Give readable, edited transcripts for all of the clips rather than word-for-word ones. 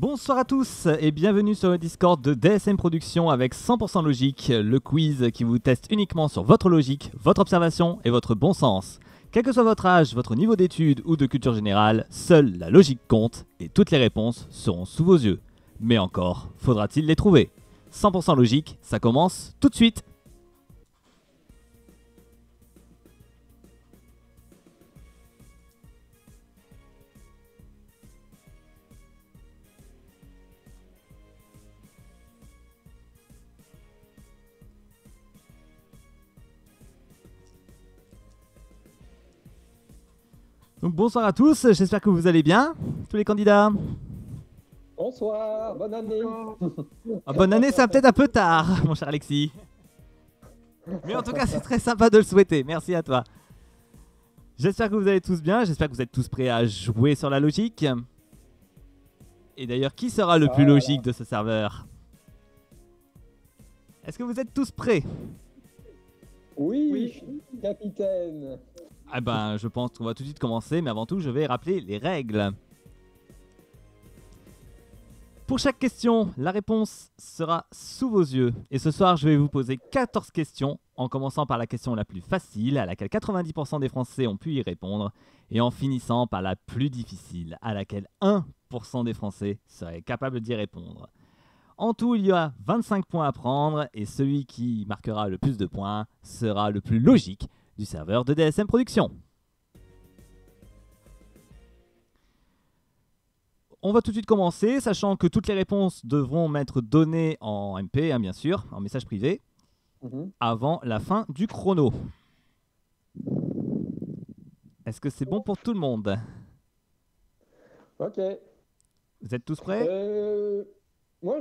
Bonsoir à tous et bienvenue sur le Discord de DSM Productions avec 100% Logique, le quiz qui vous teste uniquement sur votre logique, votre observation et votre bon sens. Quel que soit votre âge, votre niveau d'études ou de culture générale, seule la logique compte et toutes les réponses seront sous vos yeux. Mais encore, faudra-t-il les trouver? 100% Logique, ça commence tout de suite. Donc bonsoir à tous, j'espère que vous allez bien, tous les candidats. Bonsoir, bonne année. Ah, bonne année, ça peut-être un peu tard, mon cher Alexis. Mais en tout cas, c'est très sympa de le souhaiter, merci à toi. J'espère que vous allez tous bien, j'espère que vous êtes tous prêts à jouer sur la logique. Et d'ailleurs, qui sera le plus logique de ce serveur? Est-ce que vous êtes tous prêts? Oui, capitaine. Ah ben, je pense qu'on va tout de suite commencer, mais avant tout, je vais rappeler les règles. Pour chaque question, la réponse sera sous vos yeux. Et ce soir, je vais vous poser 14 questions, en commençant par la question la plus facile, à laquelle 90% des Français ont pu y répondre, et en finissant par la plus difficile, à laquelle 1% des Français seraient capables d'y répondre. En tout, il y a 25 points à prendre, et celui qui marquera le plus de points sera le plus logique du serveur de DSM Productions. On va tout de suite commencer, sachant que toutes les réponses devront m'être données en MP, bien sûr, en message privé, avant la fin du chrono. Est-ce que c'est bon pour tout le monde? Ok. Vous êtes tous prêts? Moi,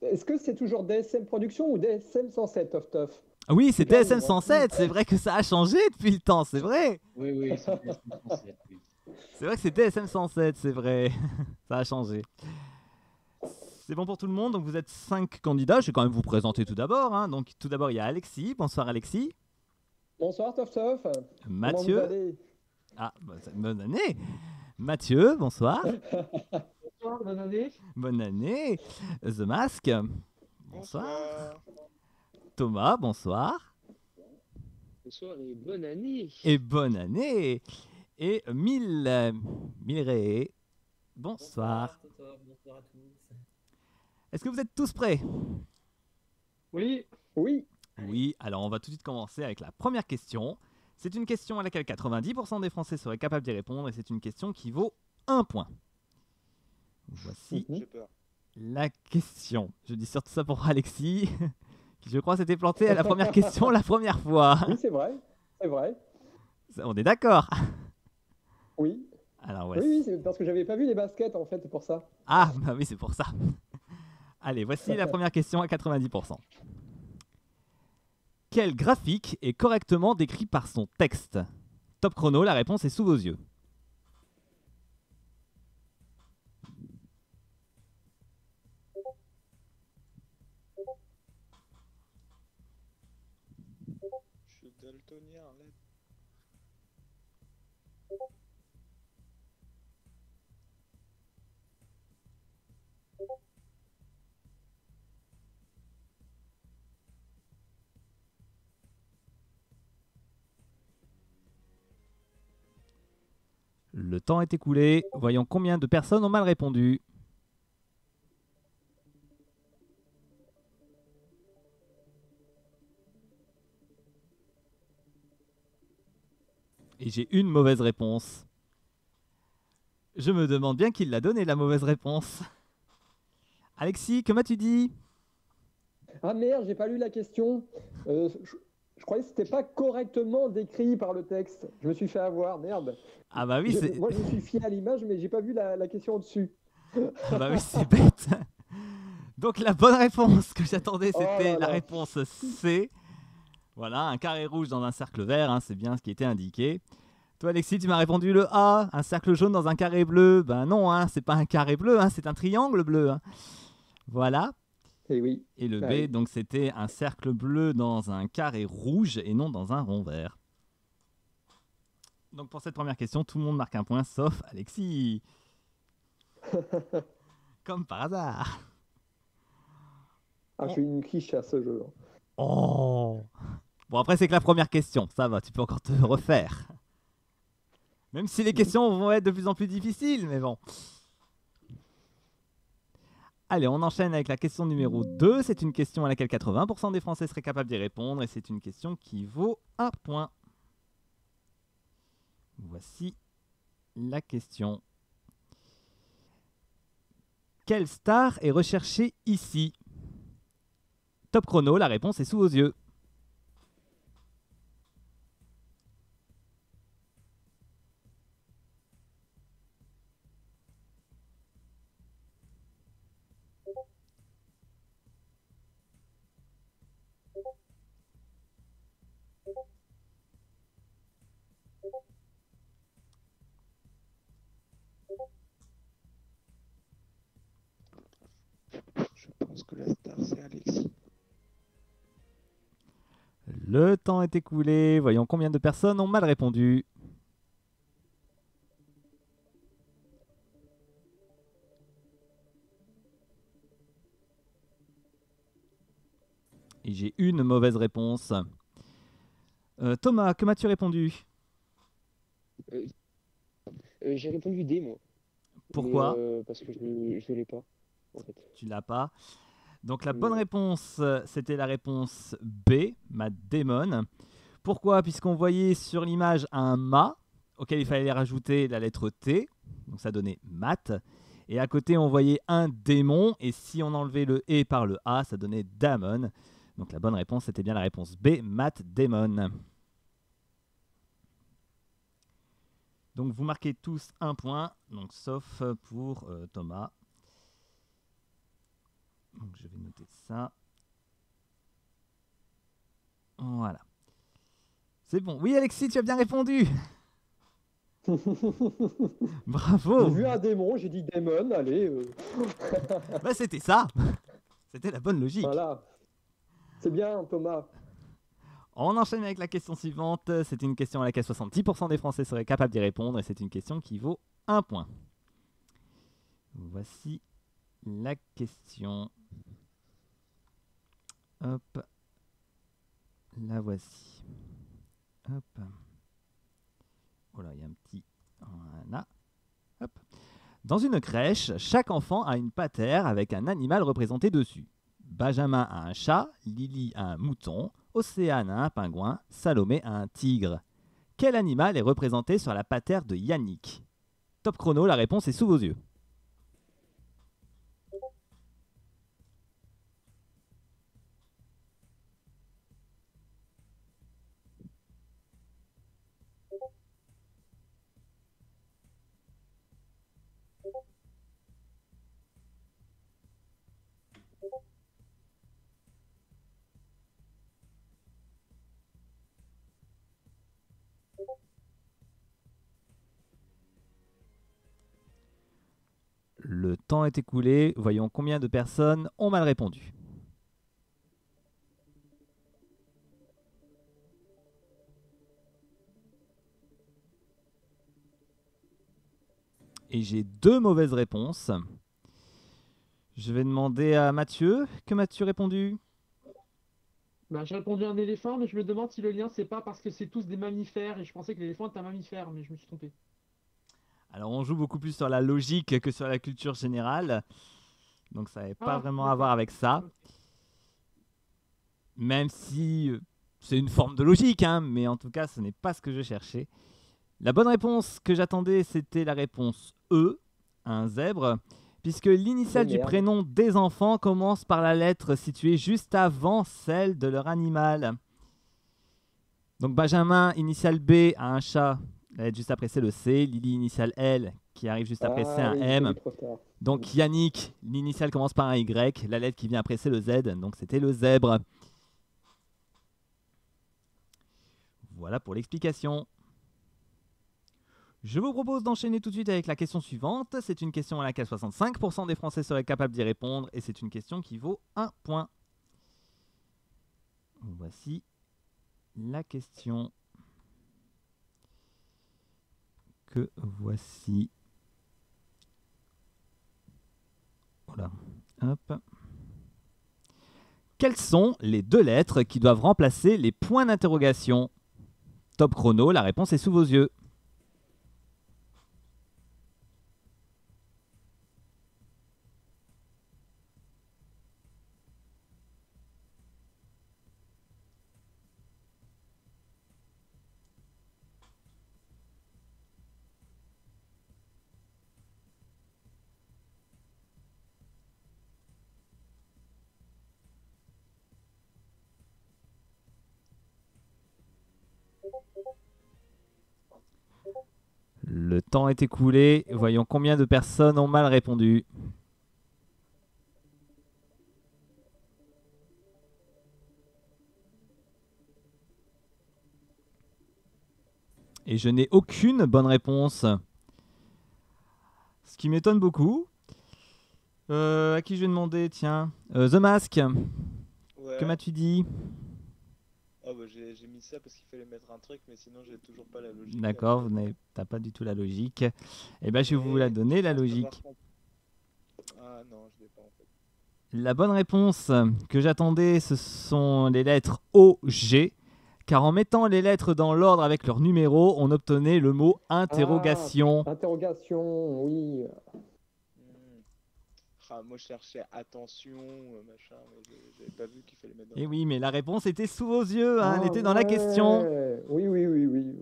est-ce que c'est toujours DSM Production ou DSM 107, Tof? Oui, c'est DSM 107, c'est vrai que ça a changé depuis le temps, c'est vrai. Oui, c'est DSM 107, oui. C'est vrai que c'est DSM 107, c'est vrai. Ça a changé. C'est bon pour tout le monde, donc vous êtes 5 candidats. Je vais quand même vous présenter tout d'abord. Donc tout d'abord, il y a Alexis. Bonsoir Alexis. Bonsoir, Tof. Mathieu. Comment vous allez? Ah, bonne année. Mathieu, bonsoir. Bonsoir, bonne année. Bonne année. The Mask. Bonsoir. Thomas, bonsoir. Bonsoir et bonne année. Et bonne année. Et Milré. Bonsoir. Bonsoir à tous. Est-ce que vous êtes tous prêts? Oui. Oui. Oui, alors on va tout de suite commencer avec la première question. C'est une question à laquelle 90% des Français seraient capables d'y répondre et c'est une question qui vaut 1 point. Voici la question. Je dis surtout ça pour Alexis, qui je crois s'était planté à la première question la première fois. Oui, c'est vrai. C'est vrai. On est d'accord? Oui. Alors voici. Oui, c'est parce que j'avais pas vu les baskets, en fait, c'est pour ça. Ah, bah oui, c'est pour ça. Allez, voici la première question à 90%. Quel graphique est correctement décrit par son texte? Top chrono, la réponse est sous vos yeux. Je suis daltonien, là. Le temps est écoulé. Voyons combien de personnes ont mal répondu. Et j'ai une mauvaise réponse. Je me demande bien qui l'a donné, la mauvaise réponse. Alexis, que m'as-tu dit? Ah merde, j'ai pas lu la question. Je croyais que c'était pas correctement décrit par le texte. Je me suis fait avoir, merde. Ah bah oui, c'est... Moi, je me suis fié à l'image, mais j'ai pas vu la question au-dessus. Ah bah oui, c'est bête. Donc la bonne réponse que j'attendais, c'était la réponse C. Voilà, un carré rouge dans un cercle vert, c'est bien ce qui était indiqué. Toi Alexis, tu m'as répondu le A, un cercle jaune dans un carré bleu. Ben non, c'est pas un carré bleu, c'est un triangle bleu. Voilà. Et oui. Et le B, donc c'était un cercle bleu dans un carré rouge et non dans un rond vert. Donc pour cette première question, tout le monde marque un point, sauf Alexis. Comme par hasard. Ah, je suis une quiche à ce jeu. Oh. Bon, après, c'est que la première question. Ça va, tu peux encore te refaire. Même si les questions vont être de plus en plus difficiles, mais bon. Allez, on enchaîne avec la question numéro 2. C'est une question à laquelle 80% des Français seraient capables d'y répondre et c'est une question qui vaut 1 point. Voici la question. Quelle star est recherchée ici? Top chrono, la réponse est sous vos yeux. Je pense que la star, c'est Alexis. Le temps est écoulé. Voyons combien de personnes ont mal répondu. Et j'ai une mauvaise réponse. Thomas, que m'as-tu répondu? J'ai répondu D, moi. Pourquoi? Parce que je ne l'ai pas, en fait. Tu l'as pas. Donc la bonne Non. réponse, c'était la réponse B, Matt Damon. Pourquoi? Puisqu'on voyait sur l'image un mât auquel il fallait rajouter la lettre T, donc ça donnait Matt. Et à côté, on voyait un démon, et si on enlevait le E par le A, ça donnait Damon. Donc la bonne réponse, c'était bien la réponse B, Matt Damon. Donc vous marquez tous un point, donc sauf pour Thomas. Donc je vais noter ça. Voilà. C'est bon. Oui, Alexis, tu as bien répondu. Bravo. J'ai vu un démon, j'ai dit démon, allez. Bah, c'était ça. C'était la bonne logique. Voilà. C'est bien, Thomas. On enchaîne avec la question suivante. C'est une question à laquelle 70% des Français seraient capables d'y répondre et c'est une question qui vaut 1 point. Voici la question. Hop. La voici. Hop. Oh là, il y a un petit... Voilà. Hop. Dans une crèche, chaque enfant a une patère avec un animal représenté dessus. Benjamin a un chat, Lily a un mouton, Océane a un pingouin, Salomé a un tigre. Quel animal est représenté sur la patère de Yannick? Top chrono, la réponse est sous vos yeux. Le temps est écoulé. Voyons combien de personnes ont mal répondu. Et j'ai 2 mauvaises réponses. Je vais demander à Mathieu. Que m'as-tu répondu? Bah, j'ai répondu un éléphant, mais je me demande si le lien, c'est pas parce que c'est tous des mammifères et je pensais que l'éléphant était un mammifère, mais je me suis trompé. Alors on joue beaucoup plus sur la logique que sur la culture générale. Donc ça n'avait pas vraiment à voir avec ça. Même si c'est une forme de logique, hein, mais en tout cas ce n'est pas ce que je cherchais. La bonne réponse que j'attendais, c'était la réponse E, un zèbre, puisque l'initiale Oh, du merde. prénom des enfants commence par la lettre située juste avant celle de leur animal. Donc Benjamin, initiale B, a un chat, la lettre juste après c'est le C. Lily, initiale L, qui arrive juste après c'est Ah un oui, j'ai M. vu trop tard. Donc Yannick, l'initiale commence par un Y, la lettre qui vient après c'est le Z, donc c'était le zèbre. Voilà pour l'explication. Je vous propose d'enchaîner tout de suite avec la question suivante. C'est une question à laquelle 65% des Français seraient capables d'y répondre et c'est une question qui vaut 1 point. Voici la question que voici. Hop. Quelles sont les deux lettres qui doivent remplacer les points d'interrogation? Top chrono, la réponse est sous vos yeux. Le temps est écoulé. Voyons combien de personnes ont mal répondu. Et je n'ai aucune bonne réponse. Ce qui m'étonne beaucoup. À qui je vais demander? Tiens. The Mask. Ouais. Que m'as-tu dit? Oh, bah, j'ai mis ça parce qu'il fallait mettre un truc, mais sinon j'ai toujours pas la logique. D'accord, t'as pas du tout la logique. Eh ben, je vais vous la donner, la logique. Ah non, je l'ai pas en fait. La bonne réponse que j'attendais, ce sont les lettres O, G. Car en mettant les lettres dans l'ordre avec leur numéro, on obtenait le mot interrogation. Interrogation, oui. Ah, moi je cherchais attention, machin, mais j'avais pas vu qu'il fallait mettre dans Et oui, mais la réponse était sous vos yeux, hein, elle Ah était dans la ouais. question. Oui, oui, oui, oui.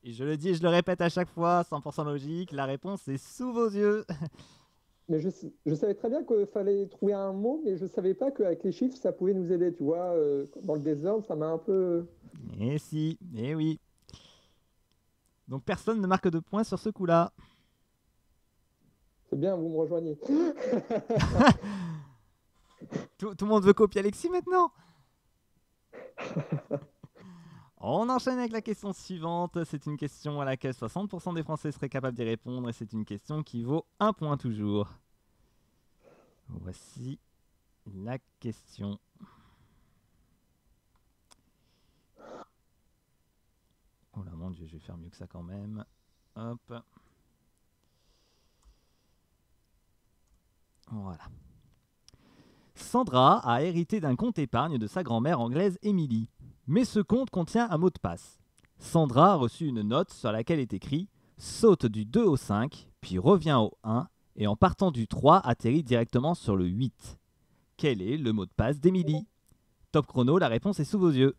Et je le dis et je le répète à chaque fois, 100% logique, la réponse est sous vos yeux. Mais je savais très bien qu'il fallait trouver un mot, mais je savais pas qu'avec les chiffres, ça pouvait nous aider, tu vois. Dans le désordre, ça m'a un peu... Et si, et oui. Donc personne ne marque de points sur ce coup-là. C'est bien, vous me rejoignez. Tout le monde veut copier Alexis maintenant. On enchaîne avec la question suivante. C'est une question à laquelle 60% des Français seraient capables d'y répondre et c'est une question qui vaut 1 point toujours. Voici la question. Oh là mon dieu, je vais faire mieux que ça quand même. Hop. Voilà. Sandra a hérité d'un compte épargne de sa grand-mère anglaise Emily. Mais ce compte contient un mot de passe. Sandra a reçu une note sur laquelle est écrit « Saute du 2 au 5, puis revient au 1, et en partant du 3, atterrit directement sur le 8. » Quel est le mot de passe d'Emily? Top chrono, la réponse est sous vos yeux.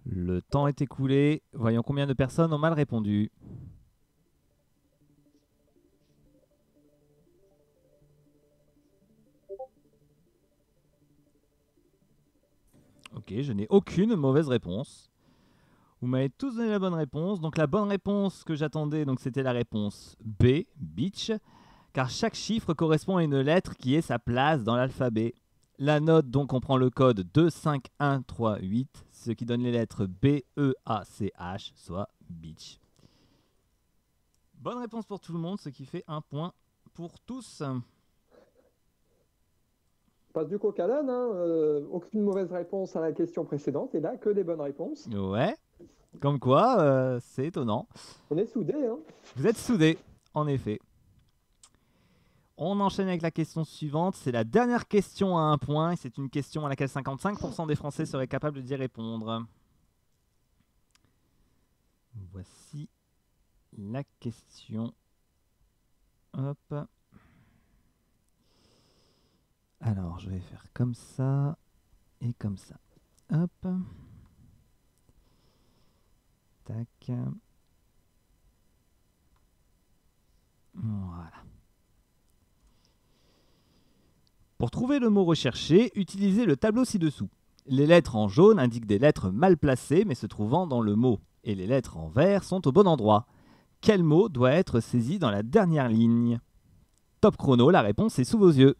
Le temps est écoulé. Voyons combien de personnes ont mal répondu. Ok, je n'ai aucune mauvaise réponse. Vous m'avez tous donné la bonne réponse. Donc la bonne réponse que j'attendais, donc c'était la réponse B, beach, car chaque chiffre correspond à une lettre qui est sa place dans l'alphabet. La note donc comprend le code 2, 5, 1, 3, 8, ce qui donne les lettres B, E, A, C, H, soit beach. Bonne réponse pour tout le monde, ce qui fait 1 point pour tous. Passe du coq à l'âne, hein. Aucune mauvaise réponse à la question précédente, et là, que des bonnes réponses. Ouais, comme quoi, c'est étonnant. On est soudés, hein. Vous êtes soudés, en effet. On enchaîne avec la question suivante. C'est la dernière question à 1 point. Et c'est une question à laquelle 55% des Français seraient capables d'y répondre. Voici la question. Hop. Alors, je vais faire comme ça et comme ça. Hop. Tac. Voilà. Pour trouver le mot recherché, utilisez le tableau ci-dessous. Les lettres en jaune indiquent des lettres mal placées mais se trouvant dans le mot. Et les lettres en vert sont au bon endroit. Quel mot doit être saisi dans la dernière ligne? Top chrono, la réponse est sous vos yeux.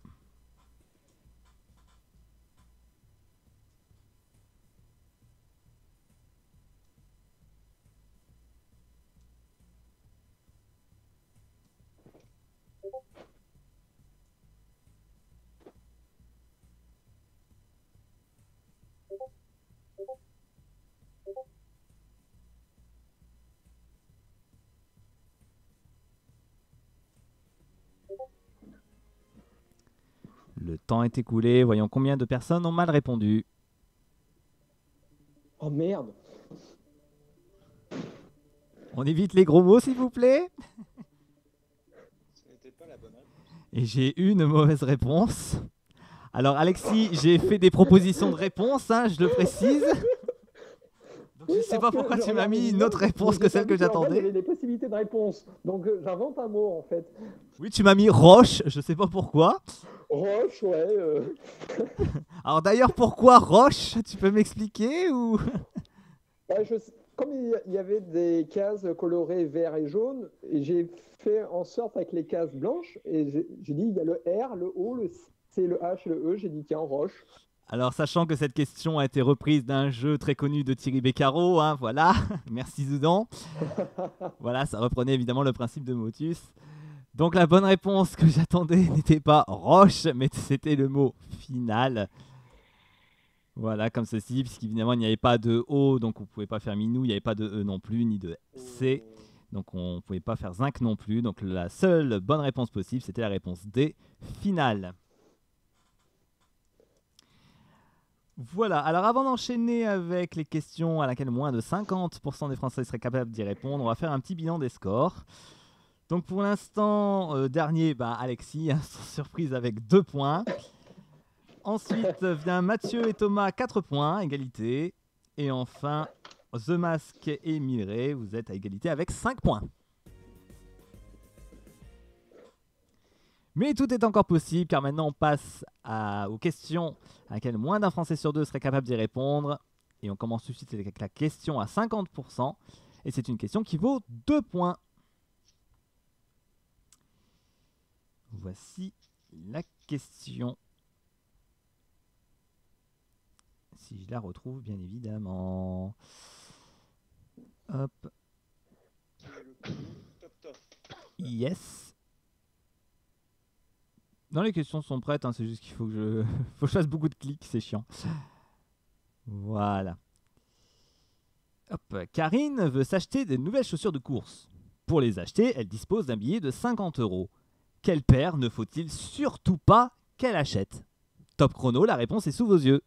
Le temps est écoulé. Voyons combien de personnes ont mal répondu. Oh merde. On évite les gros mots, s'il vous plaît. Ce n'était pas la bonne réponse. Et j'ai eu une mauvaise réponse. Alors, Alexis, j'ai fait des propositions de réponse, hein, je le précise. Donc, je ne sais pas pourquoi tu m'as mis une autre réponse que celle que Il y j'attendais. avait des possibilités de réponse. Donc j'invente un mot en fait. Oui, tu m'as mis Roche, je ne sais pas pourquoi. Roche, ouais. Alors, d'ailleurs, pourquoi Roche? Tu peux m'expliquer ou... Ouais, comme il y avait des cases colorées vert et jaune, et j'ai fait en sorte avec les cases blanches, et j'ai dit il y a le R, le O, le C, le H, le E, j'ai dit tiens, Roche. Alors, sachant que cette question a été reprise d'un jeu très connu de Thierry Beccaro, hein, voilà, merci Zoudan. Voilà, ça reprenait évidemment le principe de Motus. Donc, la bonne réponse que j'attendais n'était pas Roche, mais c'était le mot final. Voilà, comme ceci, puisqu'évidemment, il n'y avait pas de O, donc on ne pouvait pas faire Minou, il n'y avait pas de E non plus, ni de C. Donc, on ne pouvait pas faire Zinc non plus. Donc, la seule bonne réponse possible, c'était la réponse D, finale. Voilà, alors avant d'enchaîner avec les questions à laquelle moins de 50% des Français seraient capables d'y répondre, on va faire un petit bilan des scores. Donc pour l'instant, dernier, Alexis, hein, sans surprise avec 2 points. Ensuite vient Mathieu et Thomas, 4 points, égalité. Et enfin, The Mask et Milray, vous êtes à égalité avec 5 points. Mais tout est encore possible car maintenant on passe aux questions à laquelle moins d'un Français sur 2 serait capable d'y répondre. Et on commence tout de suite avec la question à 50%. Et c'est une question qui vaut 2 points. Voici la question. Si je la retrouve, bien évidemment. Hop. Top. Yes. Non, les questions sont prêtes, hein, c'est juste qu'il faut que je fasse beaucoup de clics, c'est chiant. Voilà. Hop. Karine veut s'acheter des nouvelles chaussures de course. Pour les acheter, elle dispose d'un billet de 50 €. Quelle paire ne faut-il surtout pas qu'elle achète? Top chrono, la réponse est sous vos yeux.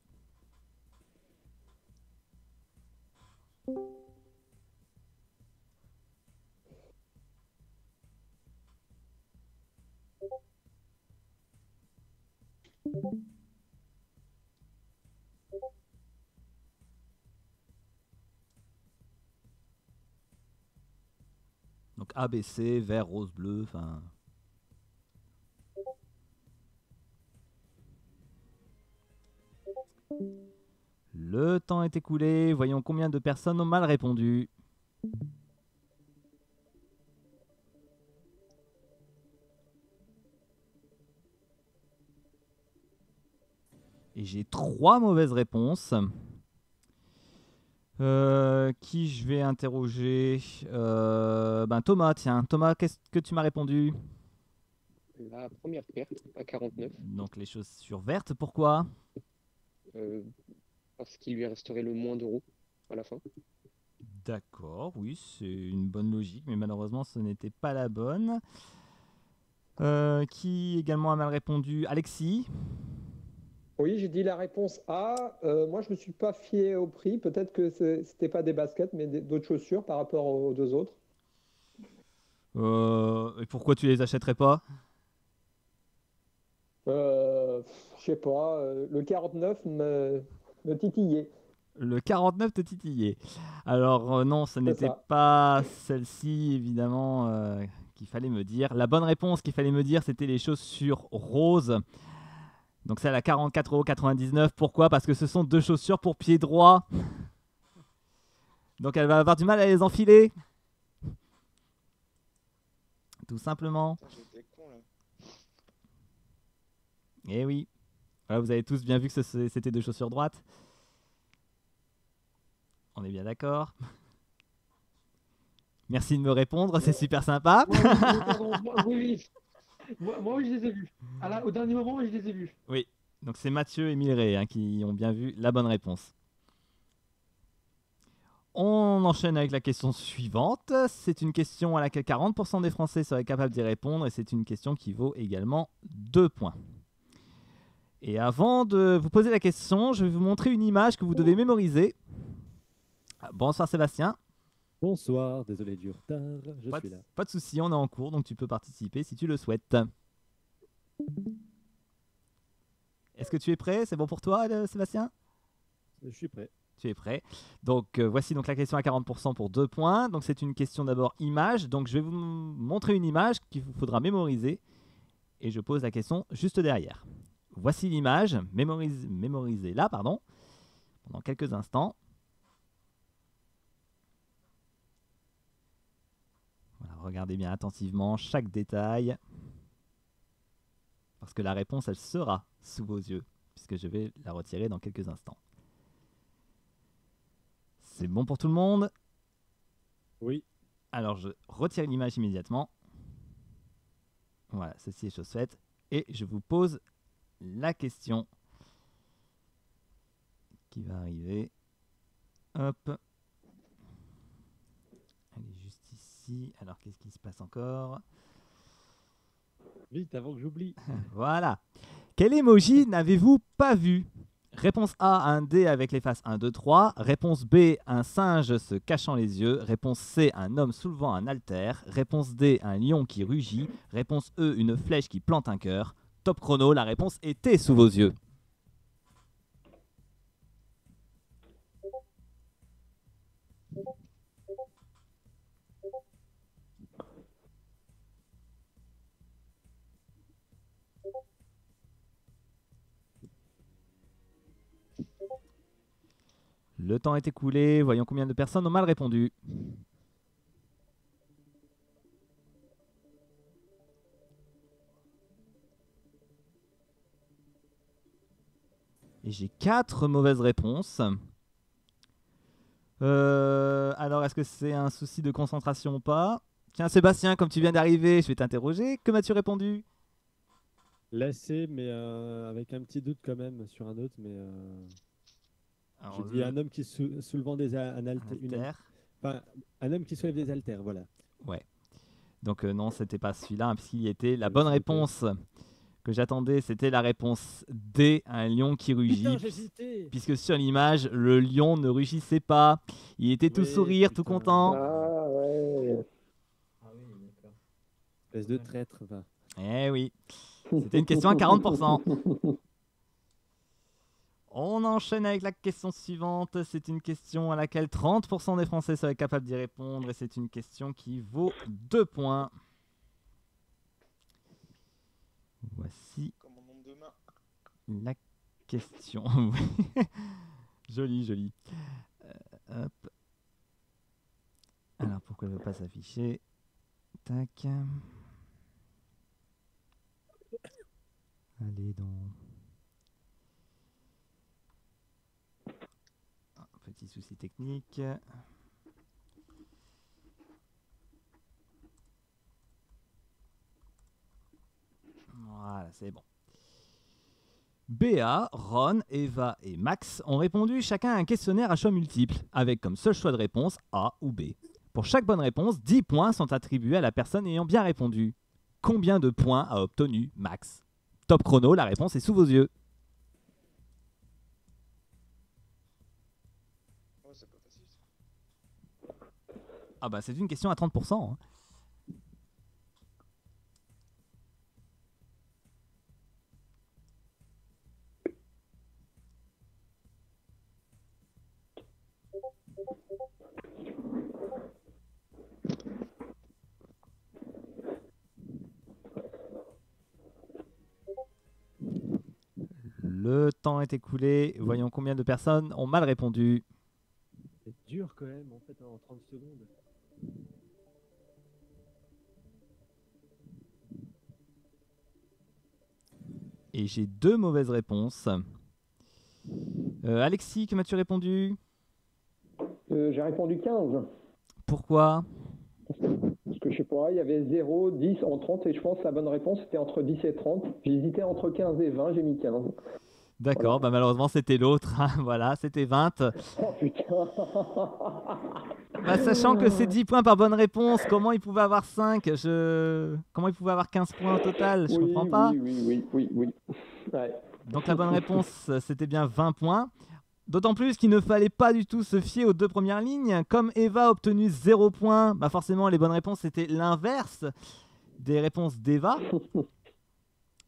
Donc ABC, vert, rose, bleu, enfin... Le temps est écoulé, voyons combien de personnes ont mal répondu. Et j'ai 3 mauvaises réponses. Qui je vais interroger Thomas, tiens. Thomas, qu'est-ce que tu m'as répondu? La première paire, à 49, Donc les chaussures vertes, pourquoi? parce qu'il lui resterait le moins d'euros à la fin. D'accord, oui, c'est une bonne logique, mais malheureusement ce n'était pas la bonne. Qui également a mal répondu? Alexis? Oui, j'ai dit la réponse A. Moi, je me suis pas fié au prix. Peut-être que c'était pas des baskets, mais d'autres chaussures par rapport aux 2 autres. Et pourquoi tu les achèterais pas? Je sais pas. Le 49 me titillait. Le 49 te titillait. Alors non, ce n'était ça. pas celle-ci, évidemment, qu'il fallait me dire. La bonne réponse qu'il fallait me dire, c'était les chaussures roses. Donc celle à 44,99 €. Pourquoi? Parce que ce sont 2 chaussures pour pied droit. Donc elle va avoir du mal à les enfiler. Tout simplement. Putain, j'étais con là. Eh oui. Voilà, vous avez tous bien vu que c'était 2 chaussures droites. On est bien d'accord. Merci de me répondre, c'est super sympa. Oui. Moi, je les ai vus. Au dernier moment, je les ai vus. Oui, donc c'est Mathieu et Milray hein, qui ont bien vu la bonne réponse. On enchaîne avec la question suivante. C'est une question à laquelle 40% des Français seraient capables d'y répondre et c'est une question qui vaut également 2 points. Et avant de vous poser la question, je vais vous montrer une image que vous devez mémoriser. Bonsoir Sébastien. Bonsoir, désolé du retard, je Pas suis de, là. pas de souci, on est en cours, donc tu peux participer si tu le souhaites. Est-ce que tu es prêt? C'est bon pour toi, Sébastien? Je suis prêt. Tu es prêt. Donc voici donc la question à 40% pour 2 points. Donc c'est une question d'abord image. Donc je vais vous montrer une image qu'il vous faudra mémoriser. Et je pose la question juste derrière. Voici l'image, mémorisez-la, pardon, pendant quelques instants. Voilà, regardez bien attentivement chaque détail. Parce que la réponse, elle sera sous vos yeux, puisque je vais la retirer dans quelques instants. C'est bon pour tout le monde? Oui. Alors je retire l'image immédiatement. Voilà, ceci est chose faite. Et je vous pose la question qui va arriver. Hop. Elle est juste ici. Alors qu'est-ce qui se passe encore? Vite, avant que j'oublie. Voilà. Quel emoji n'avez-vous pas vu? Réponse A, un dé avec les faces 1, 2, 3. Réponse B, un singe se cachant les yeux. Réponse C, un homme soulevant un haltère. Réponse D, un lion qui rugit. Réponse E, une flèche qui plante un cœur. Top chrono, la réponse était sous vos yeux. Le temps est écoulé. Voyons combien de personnes ont mal répondu. Et j'ai 4 mauvaises réponses. Alors, est-ce que c'est un souci de concentration ou pas? Tiens, Sébastien, comme tu viens d'arriver, je vais t'interroger. Que m'as-tu répondu? Lassé, mais avec un petit doute quand même sur un autre. Mais Alors, j'ai dit un homme qui soulevant un haltère. enfin, un homme qui soulève des haltères, voilà. Ouais. Donc non, c'était pas celui-là, hein, puisqu'il était la Oui, bonne c'était réponse que j'attendais, c'était la réponse D, un lion qui rugit. Putain, j'ai hésité. Puisque sur l'image, le lion ne rugissait pas. Il était tout Oui, sourire, tout putain. content. Ah ouais. Espèce de traître. Va. Eh oui, c'était une question à 40%. On enchaîne avec la question suivante. C'est une question à laquelle 30% des Français seraient capables d'y répondre. Et c'est une question qui vaut 2 points. Voici Comme mon nombre de mains. la question. Joli, joli. Hop. Alors, pourquoi elle ne veut pas s'afficher? Tac. Allez donc. Petit souci technique. Voilà, c'est bon. Béa, Ron, Eva et Max ont répondu chacun à un questionnaire à choix multiples, avec comme seul choix de réponse A ou B. Pour chaque bonne réponse, 10 points sont attribués à la personne ayant bien répondu. Combien de points a obtenu Max? Top chrono, la réponse est sous vos yeux. Oh, c'est pas facile ça. Ah bah c'est une question à 30%. Hein. Le temps est écoulé. Voyons combien de personnes ont mal répondu. C'est dur quand même, en fait, en 30 secondes. Et j'ai 2 mauvaises réponses. Alexis, que m'as-tu répondu? J'ai répondu 15. Pourquoi? Parce que je sais pas, il y avait 0, 10 en 30 et je pense que la bonne réponse c'était entre 10 et 30. J'hésitais entre 15 et 20, j'ai mis 15. D'accord, Voilà. bah malheureusement c'était l'autre. Hein. Voilà, c'était 20. Oh putain. Bah, sachant que c'est 10 points par bonne réponse, comment il pouvait avoir 5 Comment il pouvait avoir 15 points au total? Je comprends pas. Oui. Ouais. Donc la bonne réponse, c'était bien 20 points. D'autant plus qu'il ne fallait pas du tout se fier aux deux premières lignes. Comme Eva a obtenu 0 points, bah forcément les bonnes réponses c'était l'inverse des réponses d'Eva.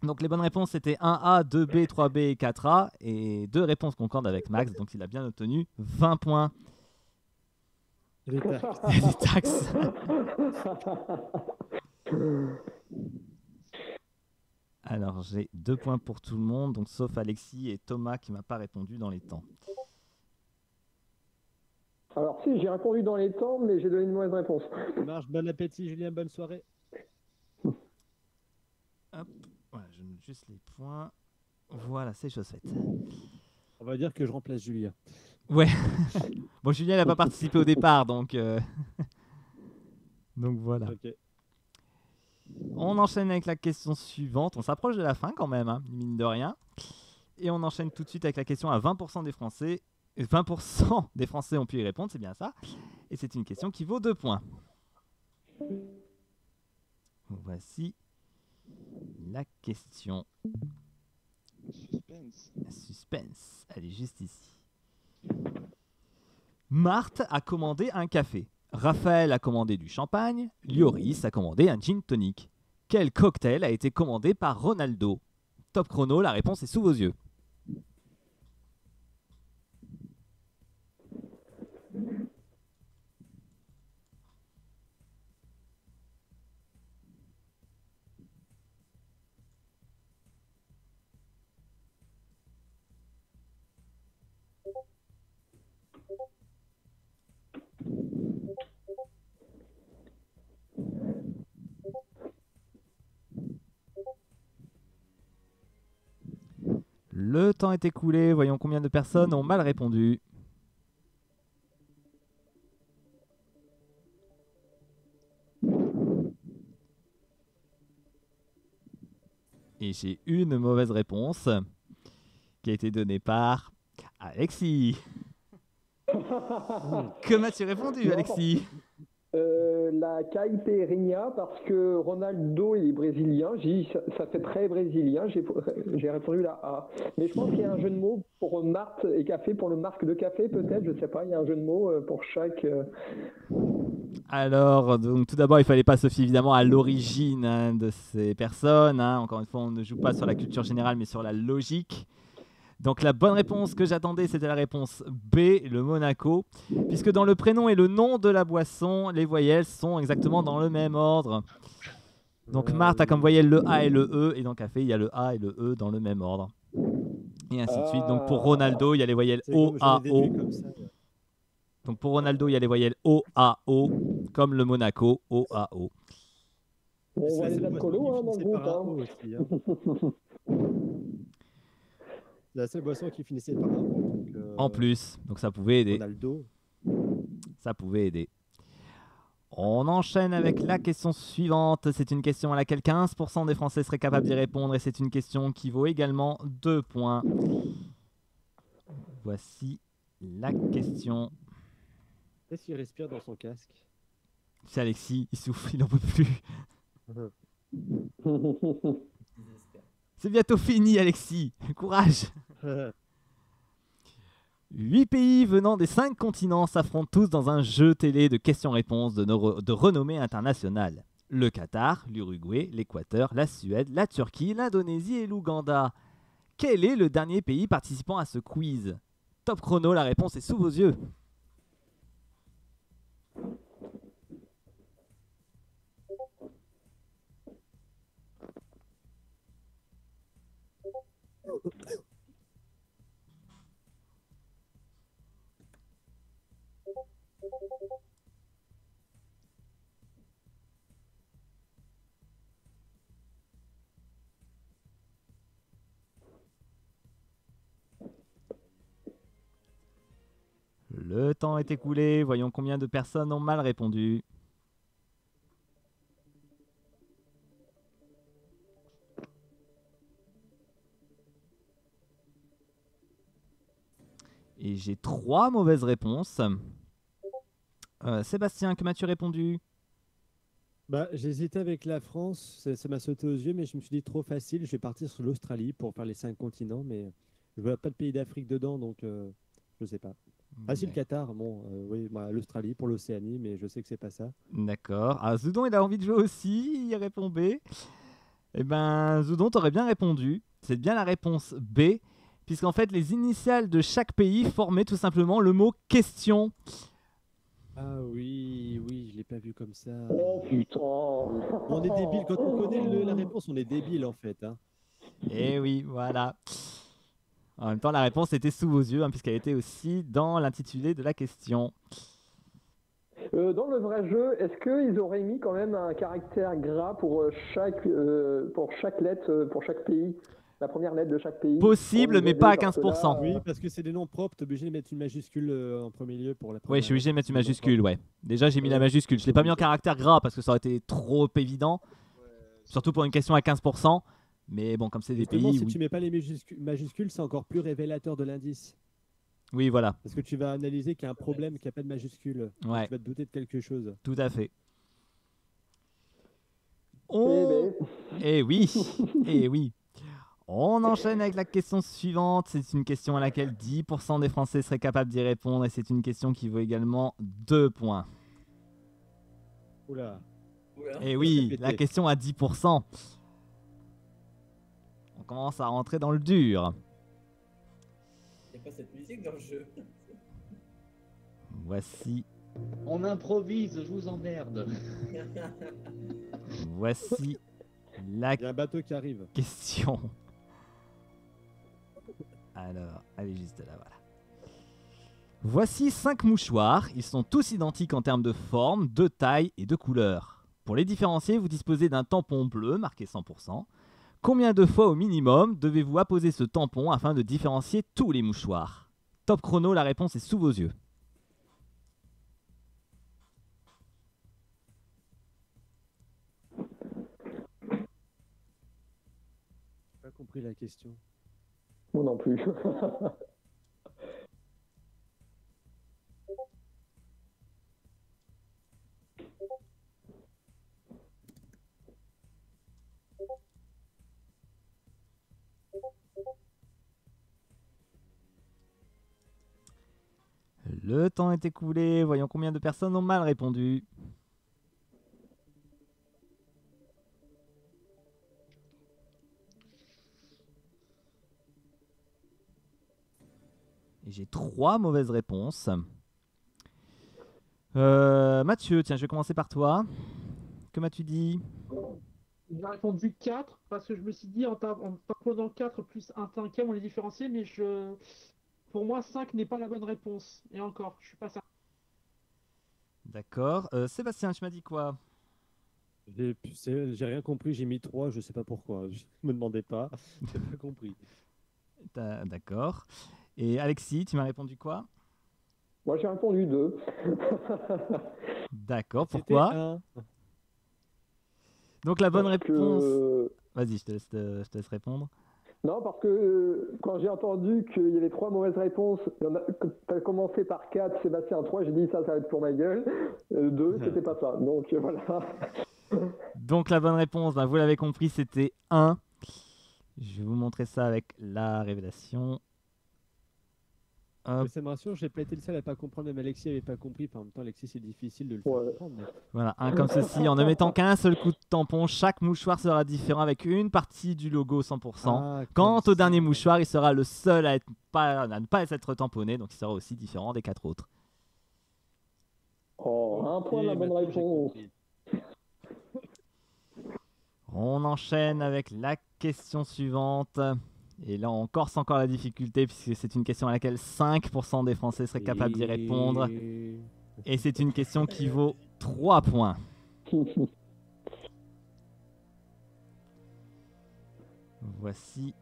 Donc les bonnes réponses c'était 1A, 2B, 3B et 4A. Et 2 réponses concordes avec Max, donc il a bien obtenu 20 points. Les taxes. Les taxes. Alors j'ai 2 points pour tout le monde, donc sauf Alexis et Thomas qui m'a pas répondu dans les temps. Alors si, j'ai répondu dans les temps, mais j'ai donné une mauvaise réponse. Ça marche, bon appétit Julien, bonne soirée. Voilà, je note juste les points. Voilà, c'est chose faite. On va dire que je remplace Julien. Ouais. Bon, Julien n'a pas participé au départ, donc donc voilà. Ok. On enchaîne avec la question suivante. On s'approche de la fin quand même, hein, mine de rien. Et on enchaîne tout de suite avec la question à 20% des Français. 20% des Français ont pu y répondre, c'est bien ça. Et c'est une question qui vaut 2 points. Voici la question. Suspense. Suspense, elle est juste ici. Marthe a commandé un café. Raphaël a commandé du champagne. Lioris a commandé un gin tonic. Quel cocktail a été commandé par Ronaldo? Top chrono, la réponse est sous vos yeux. Le temps est écoulé, voyons combien de personnes ont mal répondu. Et j'ai une mauvaise réponse qui a été donnée par Alexis. Que m'as-tu répondu, Alexis? La caipirinha, parce que Ronaldo il est brésilien. J'ai dit, ça fait très brésilien. J'ai répondu la A. Mais je pense qu'il y a un jeu de mots pour Marthe et café, pour le marque de café peut-être. Je sais pas. Il y a un jeu de mots pour chaque. Alors, donc, tout d'abord, il fallait pas se fier évidemment à l'origine de ces personnes. Encore une fois, on ne joue pas sur la culture générale, mais sur la logique. Donc la bonne réponse que j'attendais, c'était la réponse B, le Monaco, puisque dans le prénom et le nom de la boisson, les voyelles sont exactement dans le même ordre. Donc Marthe a comme voyelle le A et le E, et dans café, il y a le A et le E dans le même ordre. Et ainsi de suite. Donc pour Ronaldo, il y a les voyelles O, A, O. Donc pour Ronaldo, il y a les voyelles O, A, O, comme le Monaco, O, A, O. On voit les alcoolos dans le groupe. La seule boisson qui finissait par un O. Donc, en plus, donc ça pouvait aider. Ronaldo. Ça pouvait aider. On enchaîne avec la question suivante. C'est une question à laquelle 15% des Français seraient capables d'y répondre et c'est une question qui vaut également 2 points. Voici la question. Qu'est-ce qu'il respire dans son casque? C'est Alexis, il souffle, il n'en peut plus. C'est bientôt fini, Alexis. Courage. 8 pays venant des 5 continents s'affrontent tous dans un jeu télé de questions-réponses de renommée internationale. Le Qatar, l'Uruguay, l'Équateur, la Suède, la Turquie, l'Indonésie et l'Ouganda. Quel est le dernier pays participant à ce quiz? Top chrono, la réponse est sous vos yeux. Le temps est écoulé, voyons combien de personnes ont mal répondu. Et j'ai 3 mauvaises réponses. Sébastien, que m'as-tu répondu? Bah, j'hésitais avec la France, ça m'a sauté aux yeux, mais je me suis dit trop facile. Je vais partir sur l'Australie pour faire les 5 continents, mais je vois pas de pays d'Afrique dedans, donc je sais pas. Ah si, le Qatar, bon, oui, bah, l'Australie pour l'Océanie, mais je sais que c'est pas ça. D'accord. Ah, Zoudon, il a envie de jouer aussi. Il répond B. Eh ben, Zoudon, t'aurais bien répondu. C'est bien la réponse B, puisqu'en fait, les initiales de chaque pays formaient tout simplement le mot question. Ah oui, oui, je l'ai pas vu comme ça. Oh putain. On est débile quand on connaît la réponse, on est débile en fait. Hein. Eh oui, voilà. En même temps, la réponse était sous vos yeux, hein, puisqu'elle était aussi dans l'intitulé de la question. Dans le vrai jeu, est-ce qu'ils auraient mis quand même un caractère gras pour chaque lettre, pour chaque pays? La première lettre de chaque pays? Possible, Pour les mais pas à aider, parce que 15%. là, Oui, parce que c'est des noms propres, t'es obligé de mettre une majuscule en premier lieu pour la première. Ouais, je suis obligé de mettre une C'est des noms majuscule, ouais. Déjà, j'ai mis la majuscule. Je l'ai pas mis en caractère gras parce que ça aurait été trop évident, Ouais, surtout pour une question à 15%. Mais bon, comme c'est des Justement, pays, si oui. tu mets pas les majuscules, c'est encore plus révélateur de l'indice. Oui, voilà. Parce que tu vas analyser qu'il y a un problème, qu'il n'y a pas de majuscule. Ouais. Tu vas te douter de quelque chose. Tout à fait. eh On... ben, Eh oui, eh oui. On enchaîne avec la question suivante. C'est une question à laquelle 10% des Français seraient capables d'y répondre et c'est une question qui vaut également 2 points. Oula. Eh oui, Répétez. la question à 10%. On commence à rentrer dans le dur. Il n'y a pas cette musique dans le jeu. Voici, On improvise, je vous emmerde. voici la Il y a un bateau qui arrive. question. Alors, elle est juste là, voilà. Voici 5 mouchoirs. Ils sont tous identiques en termes de forme, de taille et de couleur. Pour les différencier, vous disposez d'un tampon bleu marqué 100%. Combien de fois au minimum devez-vous apposer ce tampon afin de différencier tous les mouchoirs? Top chrono, la réponse est sous vos yeux. J'ai pas compris la question. moi non plus. Le temps est écoulé. Voyons combien de personnes ont mal répondu. Et j'ai 3 mauvaises réponses. Mathieu, tiens, je vais commencer par toi. Que m'as-tu dit? J'ai répondu 4 parce que je me suis dit en proposant 4 plus un cinquième, on les différencier, mais pour moi 5 n'est pas la bonne réponse. Et encore, je suis pas certain. D'accord. Sébastien, tu m'as dit quoi? J'ai rien compris, j'ai mis 3, je sais pas pourquoi. Je me demandais pas, j'ai pas compris. D'accord. Et Alexis, tu m'as répondu quoi? Moi j'ai répondu 2. D'accord. C'était Pourquoi? un. Donc la bonne Parce que- réponse. Vas-y, je te laisse répondre. Non, parce que quand j'ai entendu qu'il y avait 3 mauvaises réponses, tu as commencé par 4, Sébastien 3, j'ai dit ça va être pour ma gueule. 2, c'était pas ça. Donc voilà. Donc la bonne réponse, bah, vous l'avez compris, c'était 1. Je vais vous montrer ça avec la révélation. Hop, Mais ça me rassure, j'ai pas été le seul à pas comprendre, même Alexis avait pas compris. Enfin, en même temps, Alexis, c'est difficile de le faire Ouais. comprendre. Mais... voilà, un comme ceci. En ne mettant qu'un seul coup de tampon, chaque mouchoir sera différent avec une partie du logo 100%. Ah, Quant comme au dernier ça. mouchoir, il sera le seul à ne pas être tamponné, donc il sera aussi différent des 4 autres. Oh, un point de la Ok, bonne maintenant, j'ai réponse. compris. On enchaîne avec la question suivante. Et là, on corse encore la difficulté puisque c'est une question à laquelle 5% des Français seraient capables d'y répondre. Et c'est une question qui vaut 3 points. Voici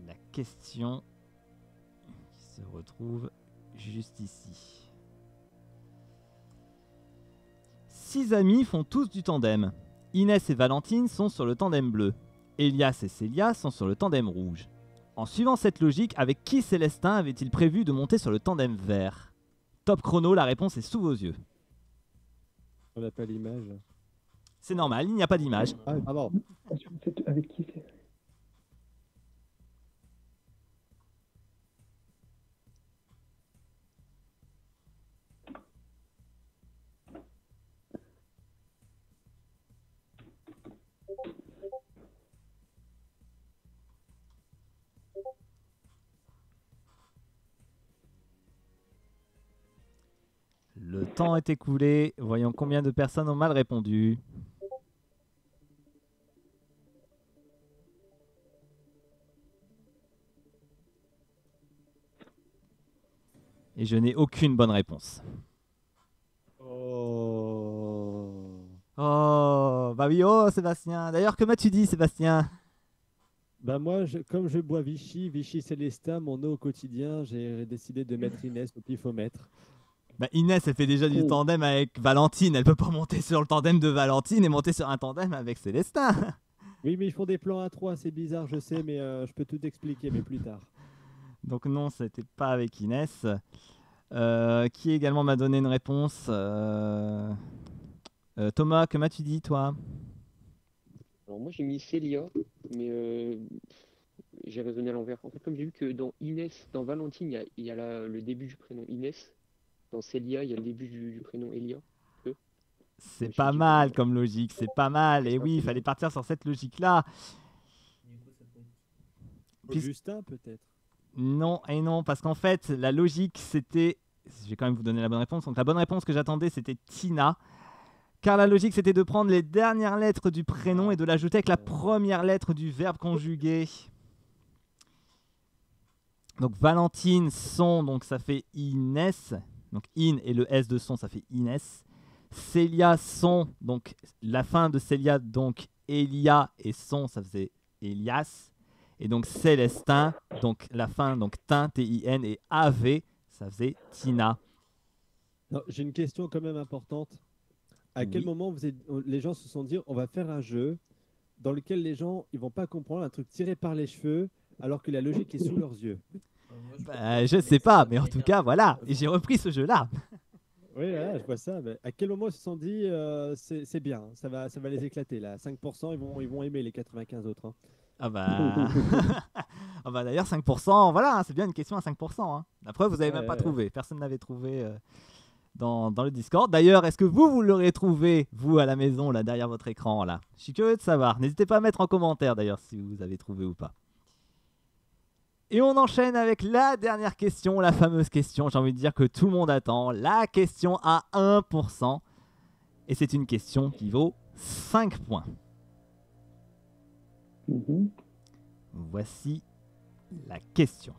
la question qui se retrouve juste ici. 6 amis font tous du tandem. Inès et Valentine sont sur le tandem bleu. Elias et Célia sont sur le tandem rouge. En suivant cette logique, avec qui Célestin avait-il prévu de monter sur le tandem vert? Top chrono, la réponse est sous vos yeux. On n'a pas l'image. C'est normal, il n'y a pas d'image. Ah, pardon. Avec qui c'est? Le temps est écoulé. Voyons combien de personnes ont mal répondu. Et je n'ai aucune bonne réponse. Oh. Oh, bah oui, oh Sébastien. D'ailleurs, que m'as-tu dit, Sébastien? Bah moi, comme je bois Vichy Célestin, mon eau au quotidien, j'ai décidé de mettre Inès au pifomètre. Bah Inès, elle fait déjà du tandem avec Valentine. Elle peut pas monter sur le tandem de Valentine et monter sur un tandem avec Célestin. Oui, mais ils font des plans à 3, c'est bizarre, je sais, mais je peux tout expliquer, mais plus tard. Donc non, c'était pas avec Inès. Qui également m'a donné une réponse. Thomas, que m'as-tu dit, toi? Alors moi j'ai mis Célia, mais j'ai raisonné à l'envers. En fait, comme j'ai vu que dans Inès, dans Valentine, il y a le début du prénom Inès. Dans Célia, il y a le début du prénom Elia. C'est pas mal comme logique, c'est pas mal. Et oui, il fallait partir sur cette logique-là. Augustin, peut-être. Non, et non, parce qu'en fait, la logique, c'était... Je vais quand même vous donner la bonne réponse. Donc la bonne réponse que j'attendais, c'était Tina. Car la logique, c'était de prendre les dernières lettres du prénom et de l'ajouter avec la première lettre du verbe conjugué. Donc Valentine, son, donc ça fait Inès. Donc in et le S de son, ça fait Inès. Célia, son, donc la fin de Célia, donc Elia et son, ça faisait Elias. Et donc Célestin, donc la fin, donc tin, T-I-N et A-V, ça faisait Tina. J'ai une question quand même importante. À quel moment les gens se sont dit on va faire un jeu dans lequel les gens ils vont pas comprendre un truc tiré par les cheveux alors que la logique est sous leurs yeux? Je sais pas, mais en tout cas, voilà. Et j'ai repris ce jeu-là. Oui, là, je vois ça. Mais à quel moment ils se sont dit c'est bien, ça va les éclater là. 5%, ils vont aimer les 95 autres. Hein. Ah bah... ah bah d'ailleurs 5%, voilà, c'est bien une question à 5%. Hein. Après, vous n'avez même pas trouvé. Personne n'avait trouvé dans le Discord. D'ailleurs, est-ce que vous l'aurez trouvé, vous, à la maison, là, derrière votre écran là? Je suis curieux de savoir. N'hésitez pas à mettre en commentaire, d'ailleurs, si vous avez trouvé ou pas. Et on enchaîne avec la dernière question, la fameuse question, j'ai envie de dire que tout le monde attend. La question à 1%. Et c'est une question qui vaut 5 points. Voici la question.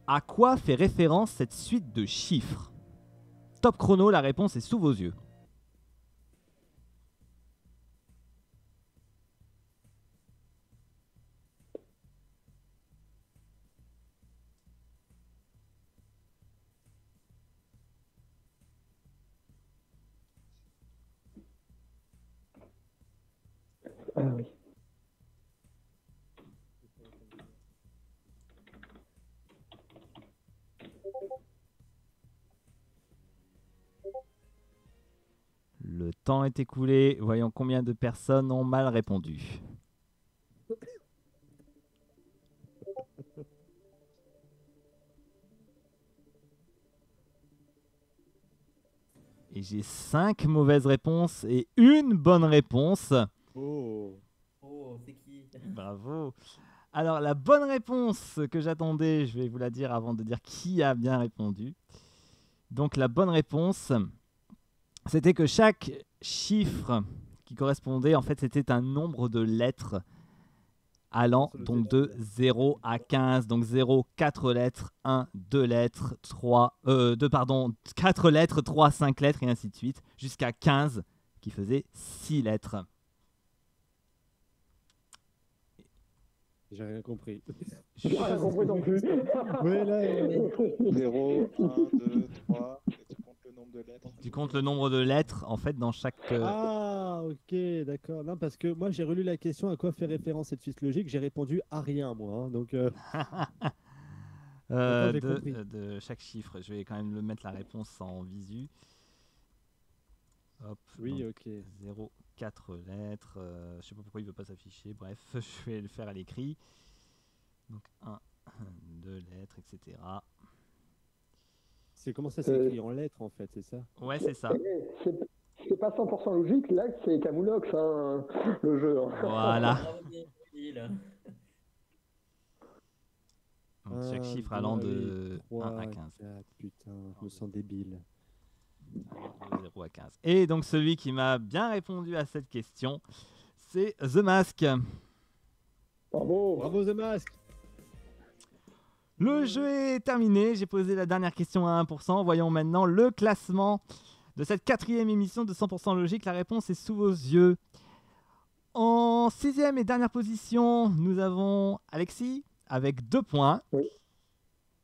À quoi fait référence cette suite de chiffres? Top chrono, la réponse est sous vos yeux. Ah oui. Le temps est écoulé. Voyons combien de personnes ont mal répondu. Et j'ai 5 mauvaises réponses et une bonne réponse. Oh, c'est qui? Bravo. Alors, la bonne réponse que j'attendais, je vais vous la dire avant de dire qui a bien répondu. Donc, la bonne réponse, c'était que chaque chiffre qui correspondait, en fait, c'était un nombre de lettres allant donc de 0 à 15. Donc 0, 4 lettres, 1, 2 lettres, 4 lettres, 3, 5 lettres, et ainsi de suite, jusqu'à 15 qui faisait 6 lettres. j'ai rien compris. J'ai rien compris non plus. Oui, là. 0, 1, 2, 3, et tu comptes le nombre de lettres. Tu comptes le nombre de lettres, en fait, dans chaque... Ah, ok, d'accord. Non, parce que moi, j'ai relu la question à quoi fait référence cette suite logique. J'ai répondu à rien, moi. Hein, donc, Attends, j'ai compris. de chaque chiffre. Je vais quand même le mettre la réponse en visu. Hop, Oui, donc, ok. 0, 4 lettres. Je sais pas pourquoi il veut pas s'afficher. Bref, je vais le faire à l'écrit. Donc 1, 2 lettres, etc. C'est comment ça s'écrit en lettres en fait, c'est ça? Ouais, c'est ça. C'est pas 100% logique, là c'est Camoulox, hein, le jeu. Hein. Voilà. Bravo, Bill. Donc, chaque 1, chiffre 2, allant oui, de 3, 1 à 15. 4, putain, je me sens débile. 0 à 15. Et donc celui qui m'a bien répondu à cette question, c'est The Mask. Bravo. Bravo The Mask. Le jeu est terminé, j'ai posé la dernière question à 1%. Voyons maintenant le classement de cette 4e émission de 100% logique. La réponse est sous vos yeux. En 6e et dernière position, nous avons Alexis avec 2 points. Oui.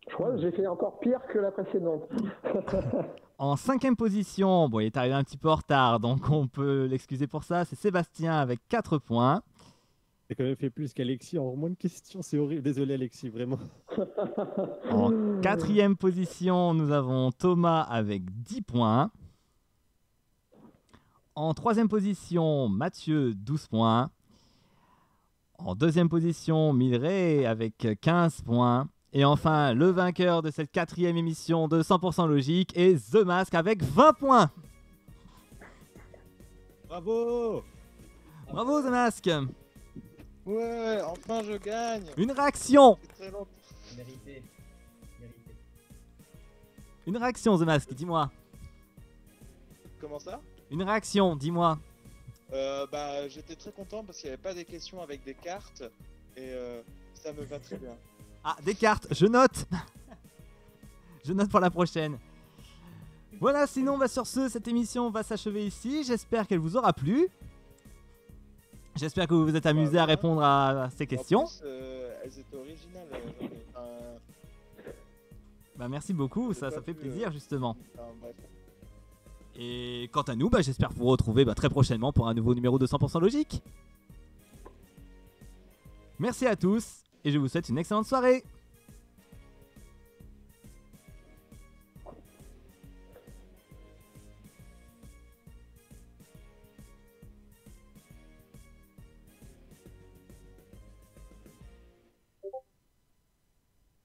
Je crois que j'ai fait encore pire que la précédente. En 5e position, bon, il est arrivé un petit peu en retard, donc on peut l'excuser pour ça. C'est Sébastien avec 4 points. T'as quand même fait plus qu'Alexis en moins de questions, c'est horrible. Désolé Alexis, vraiment. En 4e position, nous avons Thomas avec 10 points. En 3e position, Mathieu, 12 points. En 2e position, Milray avec 15 points. Et enfin, le vainqueur de cette 4e émission de 100% logique est The Mask avec 20 points. Bravo. Bravo The Mask. Ouais, enfin je gagne. Une réaction. C'est très long. Mérité. Mérité. Une réaction The Mask, dis-moi. Comment ça? Une réaction, dis-moi. Bah, j'étais très content parce qu'il n'y avait pas des questions avec des cartes et ça me va très bien. Ah, des cartes, je note. Je note pour la prochaine. Voilà, sinon, sur ce, cette émission va s'achever ici. J'espère qu'elle vous aura plu. J'espère que vous vous êtes amusé à répondre à ces questions. En plus, elles étaient originales. Bah, merci beaucoup, ça fait plaisir justement. Bref. Et quant à nous, j'espère vous retrouver très prochainement pour un nouveau numéro de 100% logique. Merci à tous et je vous souhaite une excellente soirée.